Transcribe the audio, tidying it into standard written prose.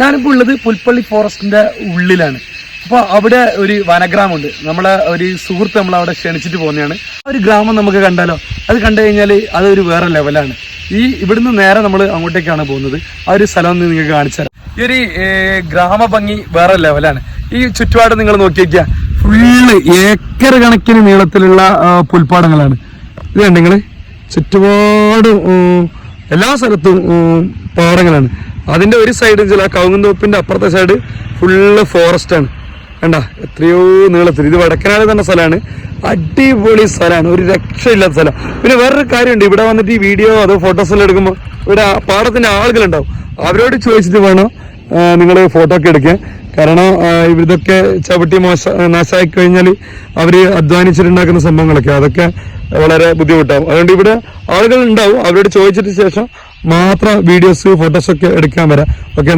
ഞാനിപ്പോൾ ഉള്ളത് പുൽപ്പള്ളി ഫോറസ്റ്റിന്റെ ഉള്ളിലാണ്. അപ്പോൾ അവിടെ ഒരു വനഗ്രാമമുണ്ട്. നമ്മളെ ഒരു സുഹൃത്ത് നമ്മളവിടെ ക്ഷണിച്ചിട്ട് പോകുന്നതാണ്. ആ ഒരു ഗ്രാമം നമുക്ക് കണ്ടാലോ? അത് കണ്ടു കഴിഞ്ഞാൽ അതൊരു വേറെ ലെവലാണ്. ഇവിടുന്ന് നേരെ നമ്മൾ അങ്ങോട്ടേക്കാണ് പോകുന്നത്. ആ ഒരു സ്ഥലം ഒന്ന് നിങ്ങൾക്ക് കാണിച്ചു തരാം. ഈ ഒരു ഗ്രാമഭംഗി വേറെ ലെവലാണ്. ഈ ചുറ്റുപാട് നിങ്ങൾ നോക്കിയേക്കുക, ഫുള്ള് ഏക്കർ കണക്കിന് നീളത്തിലുള്ള പുൽപ്പാടങ്ങളാണ്. ഇത് കണ്ടോ നിങ്ങൾ? ചുറ്റുപാട് എല്ലാ സ്ഥലത്തും പാടങ്ങളാണ്. അതിന്റെ ഒരു സൈഡ് ചില കവുങ്ങുന്തോപ്പിന്റെ അപ്പുറത്തെ സൈഡ് ഫുള്ള് ഫോറസ്റ്റ് ആണ്. കണ്ട എത്രയോ നീളത്തിൽ. ഇത് വടക്കനാട് തന്നെ സ്ഥലമാണ്. അടിപൊളി സ്ഥലമാണ്, ഒരു രക്ഷയില്ലാത്ത സ്ഥലം. പിന്നെ വേറൊരു കാര്യമുണ്ട്, ഇവിടെ വന്നിട്ട് ഈ വീഡിയോ അതോ ഫോട്ടോസ് എല്ലാം എടുക്കുമ്പോൾ ഇവിടെ പാടത്തിന്റെ ആളുകളുണ്ടാവും. അവരോട് ചോദിച്ചിട്ട് വേണം നിങ്ങൾ ഫോട്ടോ ഒക്കെ എടുക്കാൻ. കാരണം ഇതൊക്കെ ചവിട്ടി നാശമായി കഴിഞ്ഞാൽ അവര് അധ്വാനിച്ചിട്ടുണ്ടാക്കുന്ന സംഭവങ്ങളൊക്കെ അതൊക്കെ വളരെ ബുദ്ധിമുട്ടാവും. അതുകൊണ്ട് ഇവിടെ ആളുകൾ ഉണ്ടാവും. അവരോട് ചോദിച്ചിട്ട് ശേഷം മാത്രം വീഡിയോസ് ഫോട്ടോസ് ഒക്കെ എടുക്കാൻ വരാം. ഓക്കെ.